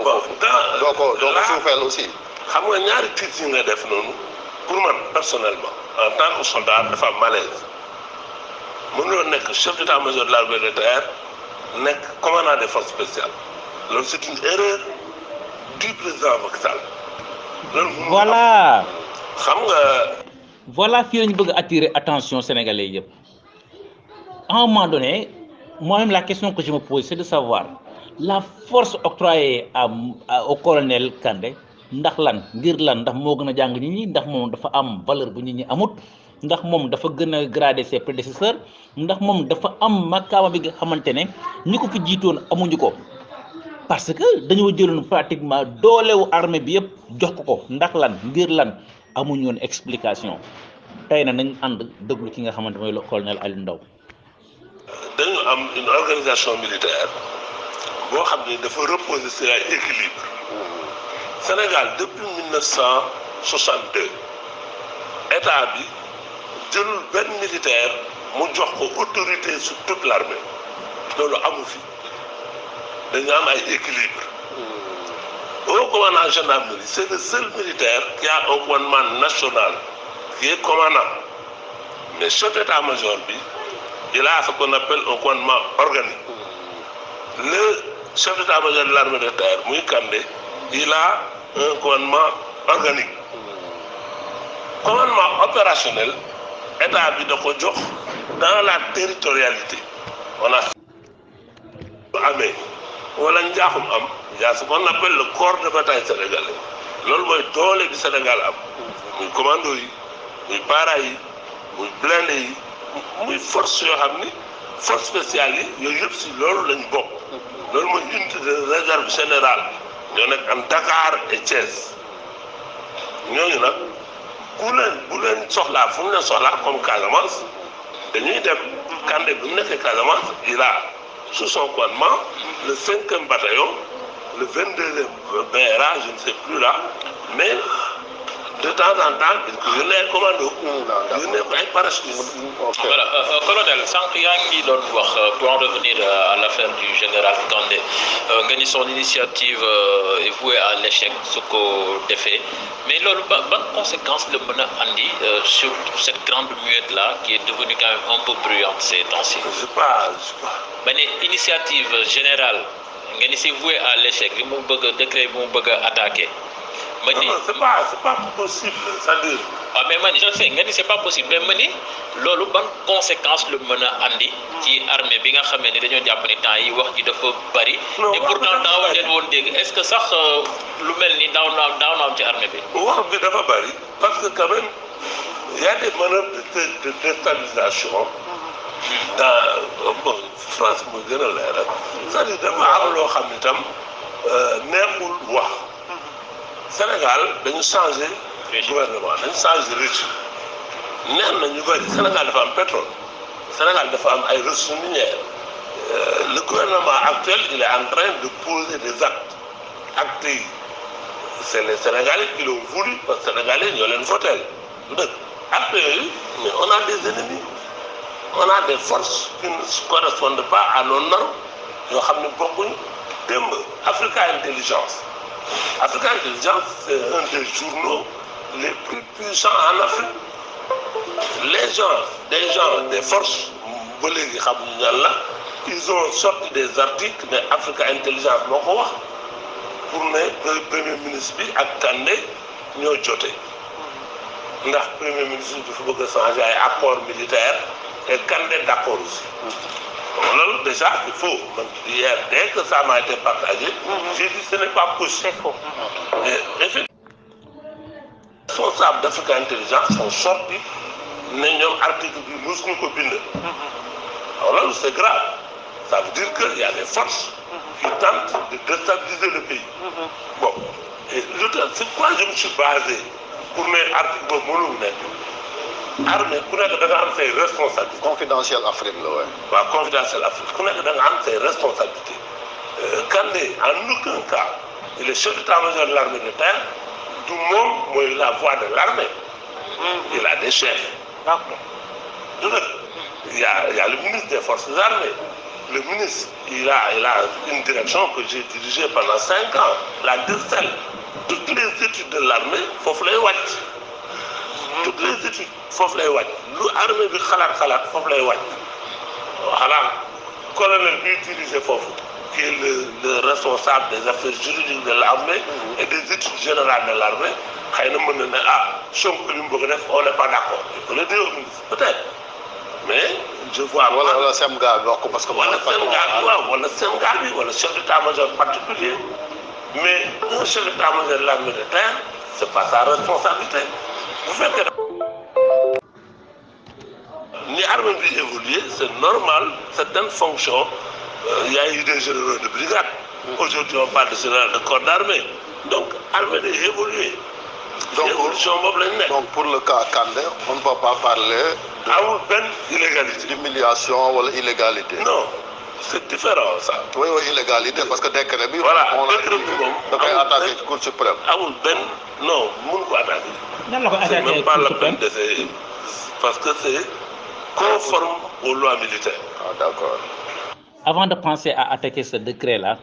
bon donc suufeel aussi. xam nga ñaari titres yi nga def noonu pour man personnellement en tant que soldat dafa am malaise mënuloo nekk chef d'état-major de l'armée de terre nekk commandant des forces spéciales loolu c'est une erreur du président Macky Sall. loolu voilà xam nga. voilà fii lañu bëgg attirer attention sénégalais yëpp à un moment donné moi-même la question que je me pose c'est de savoir la force octroyée au colonel Kandé ndax lan ngir lan ndax moo gën a jàng nit ñi ndax moom dafa am valeur bu nit ñi amut ndax moom dafa gën a gradé ses prédécesseurs ndax moom dafa am makaama bi nga xamante ne ñi ko fi jiitoon amuñu ko parce que dañoo jëloon pratiquement doolewu armée bi yëpp jox ko ndax lan ngir lan amuñu woon explication tey na nañ ànd déglu ki nga xamante mooy le colonel Aliou Ndao dañu am une organisation militaire boo xam ne dafa reposer sur ay équilibre Sénégal depuis 1962 état bi jëlul benn militaire mu jox ko autorité sur toute l'armée loolu amu fi dañu am ay équilibre au commandant gendarmerie c'est le seul militaire qui a un commandement national qui est commandant mais chef d'état-major bi il a ce qu'on appelle un commandement organique le chef d'état-major de l'armée de terre muy Kandé il a un commandement organique commandement opérationnel état bi da ko jox dans la territorialité on a amee wala njaaxum am y a ce qu'on appelle le corps de bataille sénégalais loolu mooy doole bi Sénégal am muy commando yi muy para yi muy blindé yi muy force yoo xam ni force spéciale yi yooyu yëpp si loolu lañ bokk loolu mooy unité de réserve générale ñoo nekk en Dakar et Thiès ñooñu nag bu leen soxlaa fu mu leen soxlaa comme Casamance dañuy dem Kandé bi mu nekkee Casamance il a sous son commandement le 5e bataillon le 22e BRA je ne sais plus là mais de temps en temps il ko yónnee ay commando yónnee ko ay parachutistes. Voilà colonel sànq yaa ngi doon wax pour en revenir à l'affaire du général Kandé nga ni son initiative est vouée à l'échec su ko defee mais loolu ban conséquence la mën a andi sur cette grande muette là qui est devenue quand même un peu bruyante ces temps-ci. Je sais pas. ba ne initiative générale nga ni c'est voué à l'échec li mu bëgg décret bi mu bëgg a attaquer. ma ni non c'est pas possible c'est-à-dire. waaw mais man je sais nga ni c'est pas possible mais ma ni loolu ban conséquence la mën a andi ci armée bi nga xamee ni dañoo jàpp ni temps yi wax ji dafa bari. et pourtant daaw leen woon dégg est-ce que sax lu mel ni daaw na am ci armée bi. wax bi dafa bari parce que quand même il y a des manœuvres de déstabilisation dans bon France mooy gën a leeral c'est-à-dire dafa am loo xam ni tam neexul wax. Sénégal dañu changé gouvernement dañu changé régime neex na ñu bëri Sénégal dafa am pétrole Sénégal dafa am ay ressources minières le gouvernement actuel il est en train de poser des actes yi c'est les Sénégalais qui l'ont voulu parce que Sénégalais ñoo leen voté du dëgg actes yooyu mais on a des ennemis on a des forces qui ne correspondent pas à nos normes yoo xam ne bokkuñu démb Africa Intelligence Africa Intelligence, c'est un des journaux les plus puissants en Afrique. Des forces, ils ont sorti des articles, mais Africa Intelligence, pour le Premier ministre ak Kandé ñoo joté. Ndax Premier ministre dafa bëgg changer ay accord militaire et Kandé d'accord aussi. Alors déjà, il faut, hier, dès que ça m'a été partagé, j'ai dit que ce n'est pas possible. C'est faux. Et effectivement, les responsables d'Africa Intelligence sont sortis, nous avons article du Mousnou Kopinde. Alors là, c'est grave. Ça veut dire qu'il y a des forces qui tentent de déstabiliser le pays. Bon, et c'est quoi je me suis basé pour les articles de Moulou. Armée ku nekk da nga am say responsabilités. Confidentiel Afrique la waaye. waaw confidentiel Afrique ku nekk da nga am say responsabilités. Kandé en aucun cas il est chef d'état-major de l'armée de terre du moom mooy la voix de l'armée. Il a des chefs. D'accord. du dëgg il y a le ministre des forces armées le ministre, il a une direction que j'ai dirigée pendant 5 ans, la DIRCEL. Toutes les études de l'armée, faut les watch. Toutes les études, faut les watch. L'armée bi khalat, faut les watch. Voilà, colonel bi dirigé fofu, qui est le responsable des affaires juridiques de l'armée et des études générales de l'armée. On n'est pas d'accord. Il faut le dire au ministre, peut-être. Mais je vois. Voilà, c'est un gars, parce que voilà, c'est un gars, voilà, chef d'état-major particulier. Mais un chef d'état-major de l'armée de terre, ce n'est pas sa responsabilité. Vous faites que. Ni l'armée évoluer, c'est normal, certaines fonctions, il y a eu des généraux de brigade. Aujourd'hui, on parle de général de corps d'armée. Donc, l'armée doit évoluer. Donc, pour le cas Kandé, on ne peut pas parler d'humiliation ou d'illégalité. Non, c'est différent ça. Oui, illégalité, parce que dès que voilà, on a attaqué le Cour suprême. Non, on ne peut pas attaquer. C'est même pas la peine d'essayer. Parce que c'est conforme aux lois militaires. Ah, d'accord. Avant de penser à attaquer ce décret-là,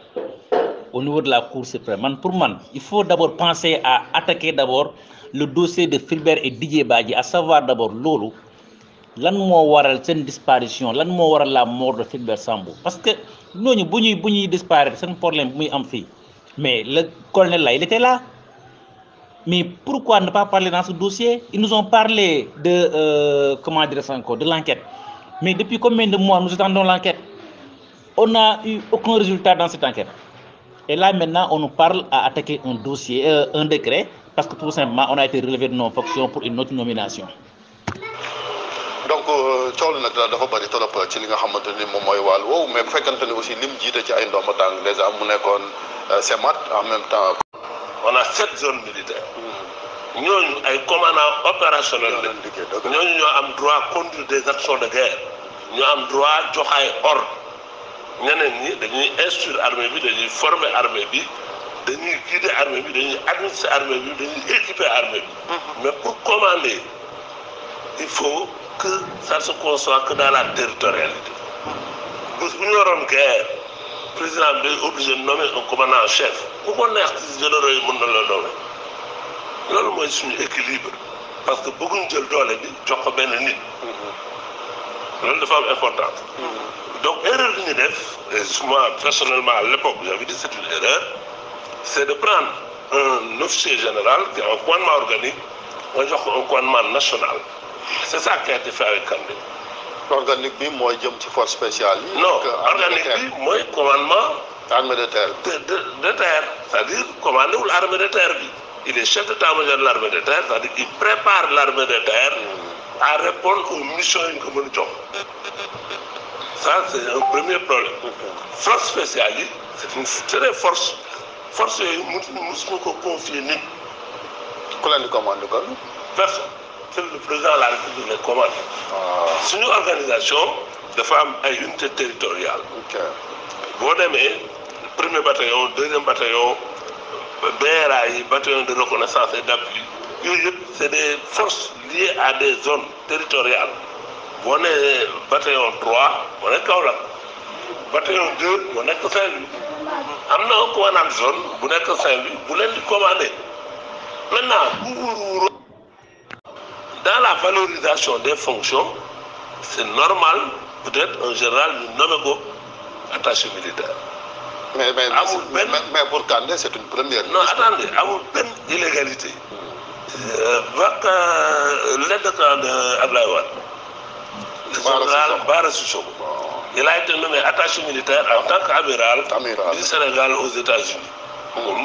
au niveau de la Cour suprême, pour moi, il faut d'abord penser à attaquer d'abord le dossier de Fulbert et Didier Badji, à savoir d'abord Lolo, lan moo waral seen disparition, lan moo waral la mort de Fulbert Sambou. Parce que ñooñu bu ñuy disparaître, c'est un problème bu muy am fii. Mais le colonel là, il était là. Mais pourquoi ne pas parler dans ce dossier? Ils nous ont parlé de, comment dire ça encore, de l'enquête. Mais depuis combien de mois nous attendons l'enquête? On n'a eu aucun résultat dans cette enquête. Et là maintenant, on nous parle à attaquer un dossier, un décret, parce que tout simplement, on a été relevé de nos fonctions pour une autre nomination. Donc, coow li nag dafa bëri trop ci li nga xamante ni moom mooy wàll woowu mais bu fekkante ni aussi lim jiite ci ay ndomba tànk déjà mu nekkoon CEMAT en même temps. On a 7 zones militaires. ñooñu ay commandants opérationnels la. ñooñu ñoo am droit conduire des actions de guerre. ñoo am droit jox ay ordre. ñeneen ñi dañuy instruire armée bi dañuy former armée bi dañuy guider armée bi dañuy administrer armée bi dañuy équiper armée bi. Mais pour commander il faut que ça se conçoit que dans la territorialité. bu ñu yoroon guerre président bi day obligé de nommer un commandant en chef ku ko neex ci généraux yi mën na la nommer loolu mooy suñu équilibre parce que bëgguñ jël doole bi jox ko benn nit. loolu dafa am importance. Donc, erreur que nous avons, moi personnellement à l'époque, j'avais dit que c'est une erreur, c'est de prendre un officier général qui a un commandement organique, un commandement national. C'est ça qui a été fait avec Kandé. L'organique, moi, je suis force spéciale. Non, l'organique, moi, commandement armée de terre. De terre, c'est-à-dire commander l'armée de terre. Il est chef d'état-major de l'armée de terre, c'est-à-dire qu'il prépare l'armée de terre à répondre aux missions que nous avons. Ça, c'est un premier problème. Force spéciale, c'est des forces. Force, nous confier ni. Qui l'a commandé? Personne. C'est le président de la République qui les commande. C'est une organisation de femmes à unité territoriale. Vous aimez, le premier bataillon, le deuxième bataillon, BRAI, bataillon de reconnaissance et d'appui, c'est des forces liées à des zones territoriales. On est bataillon 3, on est Kaolack. Bataillon 2, on est Saint-Louis. Il y a un commandant de zone, vous n'êtes que Saint-Louis, vous l'êtes commandé. Maintenant, dans la valorisation des fonctions, c'est normal, peut-être un général nous nomme attaché militaire. Mais pour Kandé, c'est une première. Non, attendez, il y a une illégalité. L'aide de camp d'Ablaye Wade. Le général Bara Sissoko. Il a été nommé attaché militaire en tant qu'amiral du Sénégal aux États-Unis.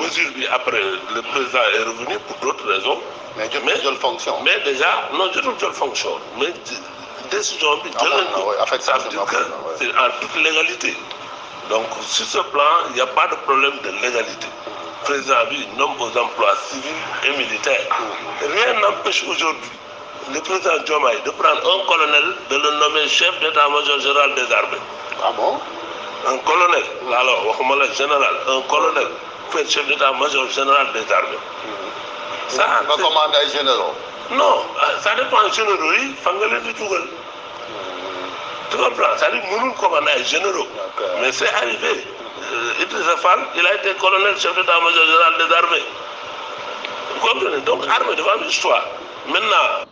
Mesure après, le président est revenu pour d'autres raisons. Mais déjà, non, je trouve fonction. Mais décision, ça veut dire que c'est en toute légalité. Donc, sur ce plan, il n'y a pas de problème de légalité. Le président nomme aux emplois civils et militaires. Rien n'empêche aujourd'hui le président Diomaye de prendre un colonel, de le nommer chef d'état-major général des armées. Ah bon? Un colonel, alors, général, un colonel fait chef d'état-major général des armées. Ça, pas commandant généraux. Non, ça dépend des généraux, il faut que les Tu comprends? C'est-à-dire mënul commander ay généraux. Mais c'est arrivé. Idrissa Fall, il a été colonel chef d'état-major général des armées. Vous comprenez? Donc armée dafa am histoire. Maintenant